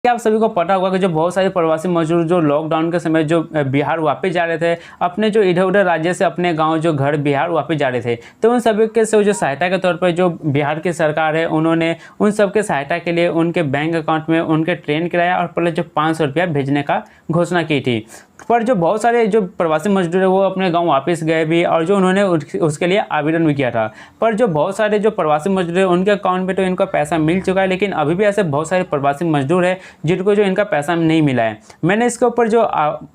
क्या आप सभी को पता होगा कि जो बहुत सारे प्रवासी मजदूर जो लॉकडाउन के समय जो बिहार वापस जा रहे थे, अपने जो इधर उधर राज्य से अपने गांव जो घर बिहार वापस जा रहे थे, तो उन सभी के से जो सहायता के तौर पर जो बिहार की सरकार है उन्होंने उन सब के सहायता के लिए उनके बैंक अकाउंट में उनके ट्रेन किराया और प्लस जो 500 रुपया भेजने का घोषणा की थी। पर जो बहुत सारे जो प्रवासी मजदूर है वो अपने गांव वापस गए भी और जो उन्होंने उसके लिए आवेदन भी किया था। पर जो बहुत सारे जो प्रवासी मजदूर है उनके अकाउंट में तो इनका पैसा मिल चुका है, लेकिन अभी भी ऐसे बहुत सारे प्रवासी मजदूर है जिनको जो इनका पैसा नहीं मिला है। मैंने इसके ऊपर जो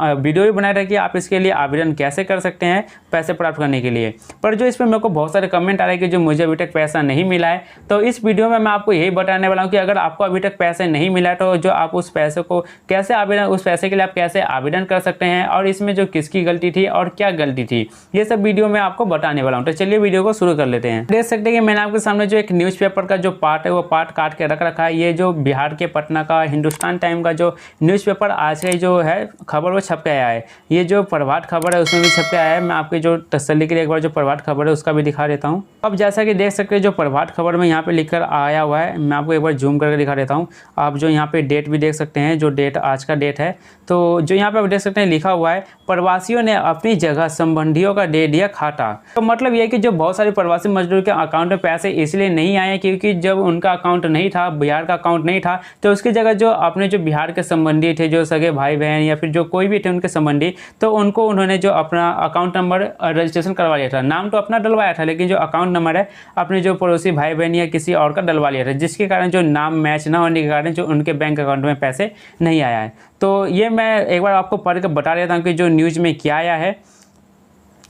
वीडियो भी बनाया था कि आप इसके लिए आवेदन कैसे कर सकते हैं पैसे प्राप्त करने के लिए। पर जो इस पर मेरे को बहुत सारे कमेंट आ रहे हैं कि जो मुझे अभी तक पैसा नहीं मिला है, तो इस वीडियो में मैं आपको यही बताने वाला हूँ कि अगर आपको अभी तक पैसे नहीं मिला है तो जो आप उस पैसे को कैसे उस पैसे के लिए आप कैसे आवेदन कर सकते हैं और इसमें जो किसकी गलती थी और क्या गलती थी, ये सब वीडियो में आपको बताने वाला हूँ। तो चलिए वीडियो को शुरू कर लेते हैं। देख सकते हैं कि मैंने आपके सामने जो एक न्यूज़पेपर का जो पार्ट है वो पार्ट काट के रख रखा है। ये जो बिहार के पटना का हिंदुस्तान टाइम का जो न्यूज़पेपर आज का जो है खबर वो छप के आया है। ये जो प्रभात खबर है उसमें भी छप के आया है। मैं आपकी जो तसल्ली के लिए एक बार जो प्रभात खबर है उसका भी दिखा देता हूँ। अब जैसा कि देख सकते हैं जो प्रभात खबर में यहाँ पे लिखकर आया हुआ है, मैं आपको एक बार जूम करके दिखा देता हूँ। आप जो यहाँ पे डेट भी देख सकते हैं, जो डेट आज का डेट है, तो जो यहाँ पे आप देख सकते हैं लिखा हुआ है प्रवासियों ने अपनी जगह संबंधियों का दे दिया खाता। तो मतलब ये है कि जो बहुत सारे प्रवासी मजदूर के अकाउंट में पैसे इसलिए नहीं आए क्योंकि जब उनका अकाउंट नहीं था, बिहार का अकाउंट नहीं था, तो उसकी जगह जो अपने जो बिहार के संबंधी थे, जो सगे भाई बहन या फिर जो कोई भी थे उनके संबंधी, तो उनको उन्होंने जो अपना अकाउंट नंबर रजिस्ट्रेशन करवा लिया था। नाम तो अपना डलवाया था लेकिन जो अकाउंट नंबर है अपने जो पड़ोसी भाई बहन या किसी और का डलवा लिया था, जिसके कारण जो नाम मैच ना होने के कारण जो उनके बैंक अकाउंट में पैसे नहीं आया है। तो ये मैं एक बार आपको पढ़ के बता देता हूँ कि जो न्यूज़ में क्या आया है।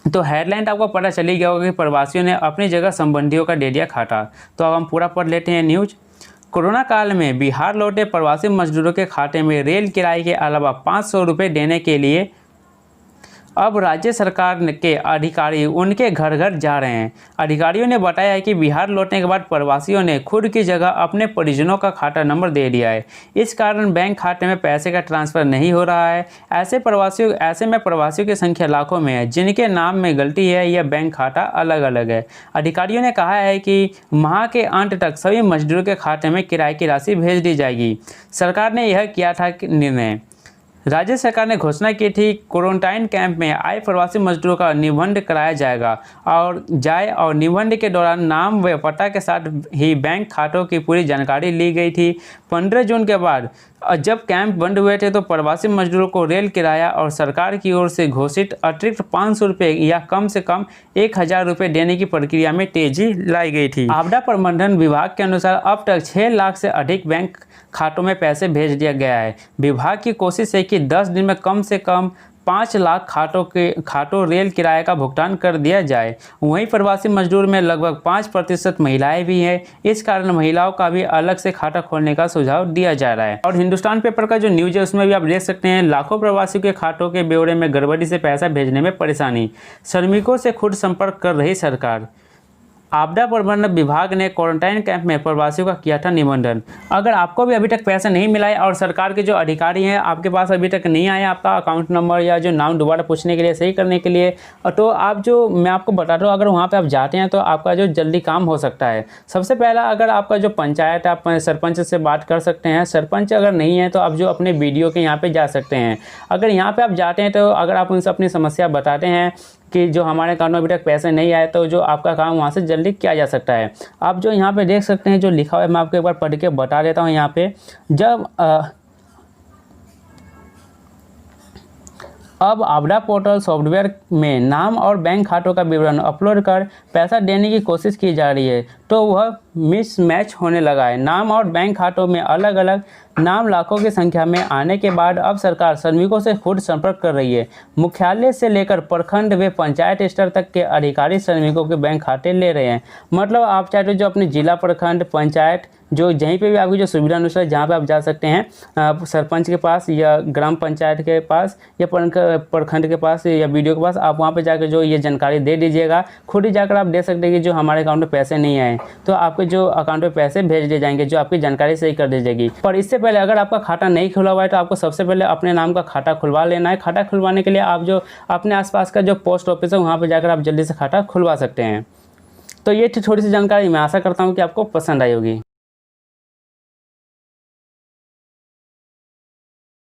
तो हेडलाइन आपको पता चली गया होगा कि प्रवासियों ने अपनी जगह संबंधियों का दे दिया खाता। तो अब हम पूरा पढ़ लेते हैं न्यूज़। कोरोना काल में बिहार लौटे प्रवासी मजदूरों के खाते में रेल किराए के अलावा 500 रुपये देने के लिए अब राज्य सरकार के अधिकारी उनके घर घर जा रहे हैं। अधिकारियों ने बताया है कि बिहार लौटने के बाद प्रवासियों ने खुद की जगह अपने परिजनों का खाता नंबर दे दिया है। इस कारण बैंक खाते में पैसे का ट्रांसफ़र नहीं हो रहा है। ऐसे में प्रवासियों की संख्या लाखों में है जिनके नाम में गलती है या बैंक खाता अलग अलग है। अधिकारियों ने कहा है कि माह के अंत तक सभी मजदूरों के खाते में किराए की राशि भेज दी जाएगी। सरकार ने यह किया था निर्णय। राज्य सरकार ने घोषणा की थी क्वारंटाइन कैंप में आए प्रवासी मजदूरों का निबंध कराया जाएगा और निबंध के दौरान नाम व पता के साथ ही बैंक खातों की पूरी जानकारी ली गई थी। 15 जून के बाद जब कैंप बंद हुए थे तो प्रवासी मजदूरों को रेल किराया और सरकार की ओर से घोषित अतिरिक्त 500 रुपये या कम से कम 1000 रुपये देने की प्रक्रिया में तेजी लाई गई थी। आपदा प्रबंधन विभाग के अनुसार अब तक 6 लाख से अधिक बैंक खातों में पैसे भेज दिया गया है। विभाग की कोशिश है कि 10 दिन में कम से कम 5 लाख खातों रेल किराए का भुगतान कर दिया जाए। वहीं प्रवासी मजदूर में लगभग 5% महिलाएं भी हैं। इस कारण महिलाओं का भी अलग से खाता खोलने का सुझाव दिया जा रहा है। और हिंदुस्तान पेपर का जो न्यूज़ है उसमें भी आप देख सकते हैं लाखों प्रवासियों के खातों के ब्यौरे में गड़बड़ी से पैसा भेजने में परेशानी, श्रमिकों से खुद संपर्क कर रही सरकार। आपदा प्रबंधन विभाग ने क्वारंटाइन कैंप में प्रवासियों का किया था निबंधन। अगर आपको भी अभी तक पैसा नहीं मिला है और सरकार के जो अधिकारी हैं आपके पास अभी तक नहीं आया आपका अकाउंट नंबर या जो नाम दोबारा पूछने के लिए, सही करने के लिए, तो आप जो मैं आपको बताता हूँ अगर वहाँ पे आप जाते हैं तो आपका जो जल्दी काम हो सकता है। सबसे पहला अगर आपका जो पंचायत, आप सरपंच से बात कर सकते हैं। सरपंच अगर नहीं है तो आप जो अपने BDO के यहाँ पर जा सकते हैं। अगर यहाँ पर आप जाते हैं तो अगर आप उनसे अपनी समस्या बताते हैं कि जो हमारे अकाउंट में अभी तक पैसे नहीं आए, तो जो आपका काम वहाँ से जल्दी किया जा सकता है। आप जो यहाँ पे देख सकते हैं जो लिखा हुआ है, मैं आपको एक बार पढ़ के बता देता हूँ। यहाँ पे जब अब आपदा पोर्टल सॉफ्टवेयर में नाम और बैंक खातों का विवरण अपलोड कर पैसा देने की कोशिश की जा रही है तो वह मिसमैच होने लगा है। नाम और बैंक खातों में अलग अलग नाम लाखों की संख्या में आने के बाद अब सरकार श्रमिकों से खुद संपर्क कर रही है। मुख्यालय से लेकर प्रखंड व पंचायत स्तर तक के अधिकारी श्रमिकों के बैंक खाते ले रहे हैं। मतलब आप चाहे तो जो अपने जिला, प्रखंड, पंचायत, जो जहीं पे भी आपकी जो सुविधा अनुसार जहाँ पे आप जा सकते हैं, सरपंच के पास या ग्राम पंचायत के पास या प्रखंड के पास या BDO के पास, आप वहाँ पे जाकर जो ये जानकारी दे दीजिएगा। खुद ही जाकर आप दे सकते हैं कि जो हमारे अकाउंट में पैसे नहीं आए, तो आपके जो अकाउंट में पैसे भेज दिए जाएंगे, जो आपकी जानकारी सही कर दी जाएगी। पर इससे पहले अगर आपका खाता नहीं खुला हुआ है तो आपको सबसे पहले अपने नाम का खाता खुलवा लेना है। खाता खुलवाने के लिए आप जो अपने आसपास का जो पोस्ट ऑफिस है वहाँ पर जाकर आप जल्दी से खाता खुलवा सकते हैं। तो ये थी थोड़ी सी जानकारी। मैं आशा करता हूँ कि आपको पसंद आई होगी।